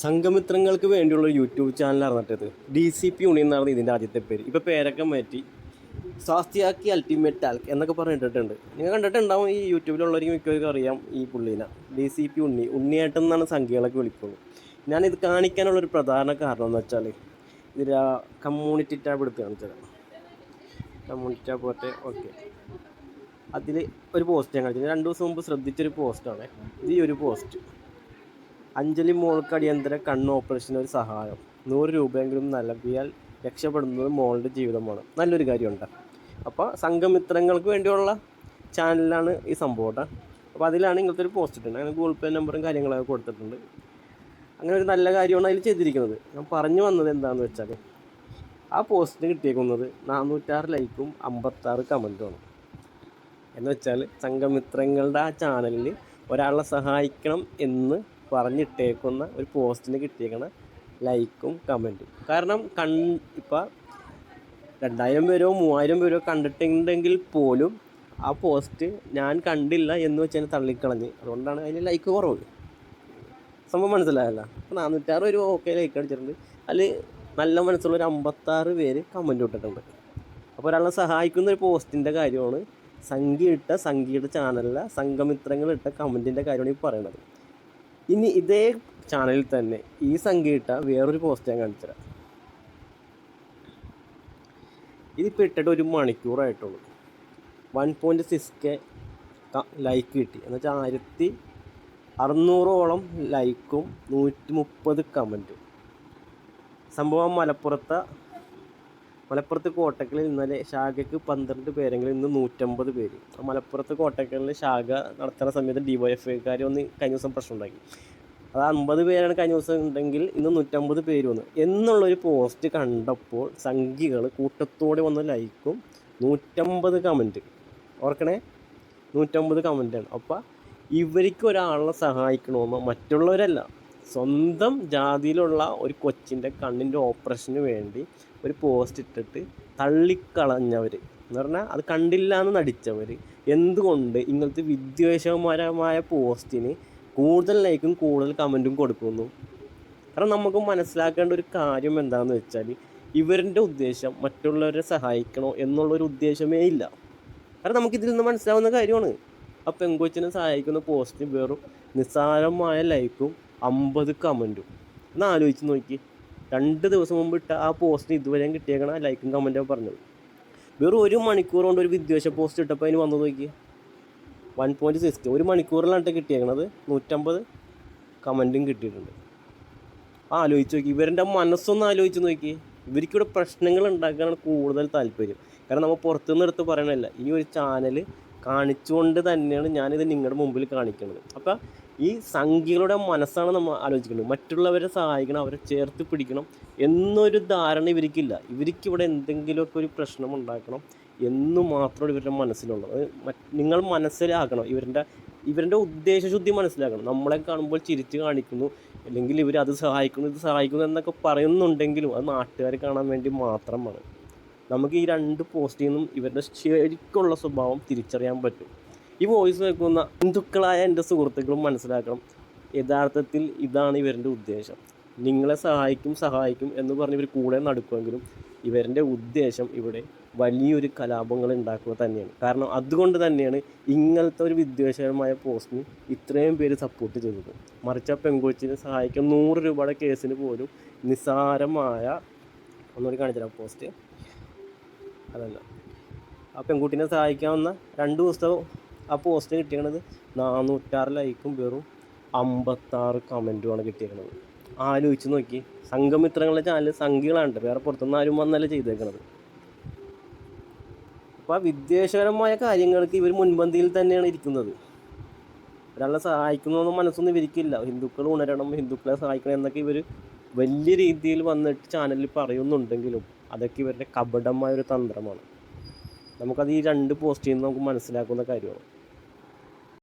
സംഘമിത്രങ്ങൾക്ക് വേണ്ടിയുള്ള YouTube channel അറിഞ്ഞിട്ടത് DCP ഉണ്ണി എന്നാണ് ഇതിൻ്റെ ആദ്യത്തെ പേര്. ഇപ്പോൾ പേരൊക്കെ മാറ്റി സ്വാസ്തിയാക്കി അൾട്ടിമേറ്റ് ടാൽക്ക് എന്നൊക്കെ പറഞ്ഞിട്ടുണ്ട്. നിങ്ങൾ കണ്ടിട്ടുണ്ടാവും, ഈ യൂട്യൂബിലുള്ളവർക്ക് മിക്കവർക്കും അറിയാം ഈ പുള്ളീനെ. DCP ഉണ്ണിയേട്ടൻ എന്നാണ് സംഖ്യകളൊക്കെ വിളിക്കുന്നത്. ഞാനിത് കാണിക്കാനുള്ളൊരു പ്രധാന കാരണം എന്ന് വെച്ചാൽ ഇതിൽ കമ്മ്യൂണിറ്റി ടാബ് എടുത്ത് കാണിച്ചത്. കമ്മ്യൂണിറ്റി ടാബ് പോട്ടെ, ഓക്കെ. അതിൽ ഒരു പോസ്റ്റ് ഞാൻ കാണിച്ചത് 2 ദിവസം മുമ്പ് ശ്രദ്ധിച്ചൊരു പോസ്റ്റാണ് ഇത്. ഈ ഒരു പോസ്റ്റ്: അഞ്ജലി മോൾക്ക് അടിയന്തര കണ്ണ് ഓപ്പറേഷന് ഒരു സഹായം, 100 രൂപയെങ്കിലും നൽകിയാൽ രക്ഷപ്പെടുന്നത് മോളുടെ ജീവിതമാണ്. നല്ലൊരു കാര്യമുണ്ട്. അപ്പോൾ സംഘമിത്രങ്ങൾക്ക് വേണ്ടിയുള്ള ചാനലിലാണ് ഈ സംഭവം കേട്ടോ. അപ്പോൾ അതിലാണ് ഇങ്ങനത്തെ ഒരു പോസ്റ്റ് ഇട്ടുണ്ട്. അങ്ങനെ ഗൂഗിൾ പേ നമ്പറും കാര്യങ്ങളൊക്കെ കൊടുത്തിട്ടുണ്ട്. അങ്ങനെ ഒരു നല്ല കാര്യമാണ് അതിൽ ചെയ്തിരിക്കുന്നത്. ഞാൻ പറഞ്ഞു വന്നത് എന്താണെന്ന് വെച്ചാൽ, ആ പോസ്റ്റിന് കിട്ടിയേക്കുന്നത് 406 ലൈക്കും 56 കമൻറ്റുമാണ്. എന്ന് വെച്ചാൽ സംഘമിത്രങ്ങളുടെ ആ ചാനലിൽ ഒരാളെ സഹായിക്കണം എന്ന് പറഞ്ഞിട്ടേക്കുന്ന ഒരു പോസ്റ്റിന് കിട്ടിയേക്കണ ലൈക്കും കമൻറ്റും. കാരണം ഇപ്പോൾ 2000 പേരോ 3000 പേരോ കണ്ടിട്ടുണ്ടെങ്കിൽ പോലും ആ പോസ്റ്റ് ഞാൻ കണ്ടില്ല എന്ന് വെച്ച് തന്നെ തള്ളിക്കളഞ്ഞ്. അതുകൊണ്ടാണ് അതിന് ലൈക്ക് കുറവ്. സംഭവം മനസ്സിലായല്ല. അപ്പോൾ 406 ഒരു ഓക്കെ ലൈക്ക് അടിച്ചിട്ടുണ്ട്. അതിൽ നല്ല മനസ്സുള്ളൊരു 56 പേര് കമൻറ്റ് ഇട്ടിട്ടുണ്ട്. അപ്പോൾ ഒരാളെ സഹായിക്കുന്ന ഒരു പോസ്റ്റിൻ്റെ കാര്യമാണ്, സംഖ്യയുടെ ചാനലിലെ സംഘമിത്രങ്ങളിട്ട കമൻറ്റിൻ്റെ കാര്യമാണ് ഈ പറയണത്. ഇനി ഇതേ ചാനലിൽ തന്നെ ഈ സംഖ്യയിട്ട വേറൊരു പോസ്റ്റ് ഞാൻ കാണിച്ചുതരാം. ഇതിപ്പോൾ ഇട്ടിട്ട് 1 മണിക്കൂറായിട്ടുള്ളൂ. 1.6K ലൈക്ക് കിട്ടി. എന്ന് വെച്ചാൽ 1600ഓളം ലൈക്കും 130 കമൻറ്റും. സംഭവം മലപ്പുറത്ത് കോട്ടക്കലിൽ ഇന്നലെ ശാഖയ്ക്ക് 12 പേരെങ്കിലും ഇന്ന് 150 പേര്. മലപ്പുറത്ത് കോട്ടക്കലിൽ ശാഖ നടത്തുന്ന സമയത്ത് DYFIക്കാർ ഒന്ന് കഴിഞ്ഞ ദിവസം പ്രശ്നം ഉണ്ടാക്കി. അത് 50 പേരാണ് കഴിഞ്ഞ ദിവസം ഉണ്ടെങ്കിൽ ഇന്ന് 150 പേര് വന്നു എന്നുള്ളൊരു പോസ്റ്റ് കണ്ടപ്പോൾ സംഖ്യകൾ കൂട്ടത്തോടെ വന്ന ലൈക്കും 150 കമൻറ്റ്. ഓർക്കണേ, 150 കമൻറ്റാണ്. അപ്പോൾ ഇവർക്ക് ഒരാളെ സഹായിക്കണമെന്നോ മറ്റുള്ളവരല്ല, സ്വന്തം ജാതിയിലുള്ള ഒരു കൊച്ചിൻ്റെ കണ്ണിൻ്റെ ഓപ്പറേഷന് വേണ്ടി ഒരു പോസ്റ്റ് ഇട്ടിട്ട് തള്ളിക്കളഞ്ഞവർ എന്ന് പറഞ്ഞാൽ അത് കണ്ടില്ല എന്ന് നടിച്ചവർ എന്തുകൊണ്ട് ഇങ്ങനത്തെ വിദ്വേഷപരമായ പോസ്റ്റിന് കൂടുതൽ ലൈക്കും കൂടുതൽ കമൻറ്റും കൊടുക്കുന്നു? കാരണം നമുക്ക് മനസ്സിലാക്കേണ്ട ഒരു കാര്യം എന്താണെന്ന് വെച്ചാൽ, ഇവരുടെ ഉദ്ദേശം മറ്റുള്ളവരെ സഹായിക്കണോ എന്നുള്ളൊരു ഉദ്ദേശമേ ഇല്ല. കാരണം നമുക്കിതിൽ നിന്ന് മനസ്സിലാവുന്ന കാര്യമാണ്. ആ പെങ്കൊച്ചിനെ സഹായിക്കുന്ന പോസ്റ്റിന് വെറും നിസ്സാരമായ ലൈക്കും 50 കമൻറ്റും. ഒന്ന് ആലോചിച്ച് നോക്കി. 2 ദിവസം മുമ്പ് ഇട്ട ആ പോസ്റ്റിന് ഇതുവരെയും കിട്ടിയേക്കണ ലൈക്കും കമൻറ്റും പറഞ്ഞത്. വെറും 1 മണിക്കൂർ കൊണ്ട് ഒരു വിദ്വേഷ പോസ്റ്റ് ഇട്ടപ്പോൾ അതിന് വന്നു നോക്കി 1.6. 1 മണിക്കൂറിലാണ് കിട്ടിയേക്കണത്. 150 കമൻറ്റും കിട്ടിയിട്ടുണ്ട്. ആലോചിച്ച് നോക്കി. ഇവരുടെ മനസ്സൊന്ന് ആലോചിച്ച് നോക്കി. ഇവർക്കിവിടെ പ്രശ്നങ്ങൾ ഉണ്ടാക്കാനാണ് കൂടുതൽ താല്പര്യം. കാരണം നമ്മൾ പുറത്തുനിന്ന് എടുത്ത് പറയണമല്ല, ഈ ഒരു ചാനൽ കാണിച്ചുകൊണ്ട് തന്നെയാണ് ഞാനിത് നിങ്ങളുടെ മുമ്പിൽ കാണിക്കുന്നത്. അപ്പോൾ ഈ സംഖ്യകളുടെ മനസ്സാണ് നമ്മൾ ആലോചിക്കുന്നത്. മറ്റുള്ളവരെ സഹായിക്കണം, അവരെ ചേർത്ത് പിടിക്കണം എന്നൊരു ധാരണ ഇവർക്കില്ല. ഇവർക്കിവിടെ എന്തെങ്കിലുമൊക്കെ ഒരു പ്രശ്നം ഉണ്ടാക്കണം എന്നു മാത്രമാണ് ഇവരുടെ മനസ്സിലുള്ളത്. നിങ്ങൾ മനസ്സിലാക്കണം, ഇവരുടെ ഉദ്ദേശശുദ്ധി മനസ്സിലാക്കണം. നമ്മളെ കാണുമ്പോൾ ചിരിച്ച് കാണിക്കുന്നു, അല്ലെങ്കിൽ ഇവർ അത് സഹായിക്കുന്നു ഇത് സഹായിക്കുന്നു എന്നൊക്കെ പറയുന്നുണ്ടെങ്കിലും അത് നാട്ടുകാരെ കാണാൻ വേണ്ടി മാത്രമാണ്. നമുക്ക് ഈ 2 പോസ്റ്റിൽ നിന്നും ഇവരുടെ ശരിക്കുള്ള സ്വഭാവം തിരിച്ചറിയാൻ പറ്റും. ഈ വോയിസ് കേൾക്കുന്ന ഹിന്ദുക്കളായ എൻ്റെ സുഹൃത്തുക്കളും മനസ്സിലാക്കണം, യഥാർത്ഥത്തിൽ ഇതാണ് ഇവരുടെ ഉദ്ദേശം. നിങ്ങളെ സഹായിക്കും എന്ന് പറഞ്ഞ് ഇവർ കൂടെ നടക്കുമെങ്കിലും ഇവരുടെ ഉദ്ദേശം ഇവിടെ വലിയൊരു കലാപങ്ങൾ ഉണ്ടാക്കുക തന്നെയാണ്. കാരണം അതുകൊണ്ട് തന്നെയാണ് ഇങ്ങനത്തെ ഒരു വിദ്വേഷകരമായ പോസ്റ്റിന് ഇത്രയും പേര് സപ്പോർട്ട് ചെയ്തത്. മറിച്ച് ആ പെങ്കൊച്ചിനെ സഹായിക്കാൻ 100 രൂപയുടെ കേസിന് പോലും നിസ്സാരമായ, ഒന്നുകൂടി കാണിച്ചാൽ പോസ്റ്റ് അതല്ല, ആ പെൺകുട്ടീനെ സഹായിക്കാവുന്ന 2 ദിവസം ആ പോസ്റ്റ് കിട്ടിയത് 406 ലൈക്കും വെറും 56 കമൻറ്റുമാണ് കിട്ടിയേക്കുന്നത്. ആലോചിച്ച് നോക്കി. സംഘമിത്രങ്ങളുടെ ചാനൽ സംഖ്യകളാണ്, വേറെ പുറത്തുനിന്ന് ആരും വന്നല്ല ചെയ്തേക്കണത്. അപ്പോൾ ആ വിദ്വേഷകരമായ കാര്യങ്ങൾക്ക് ഇവർ മുൻപന്തിയിൽ തന്നെയാണ് ഇരിക്കുന്നത്. ഒരാളെ സഹായിക്കുന്നതൊന്നും മനസ്സൊന്നും ഇവരിക്കില്ല. ഹിന്ദുക്കൾ ഉണരണം, ഹിന്ദുക്കളെ സഹായിക്കണം എന്നൊക്കെ ഇവർ വലിയ രീതിയിൽ വന്നിട്ട് ചാനലിൽ പറയുന്നുണ്ടെങ്കിലും അതൊക്കെ ഇവരുടെ കപടമായൊരു തന്ത്രമാണ്. നമുക്കത് ഈ 2 പോസ്റ്റിൽ നിന്ന് നമുക്ക് മനസ്സിലാക്കുന്ന കാര്യമാണ്.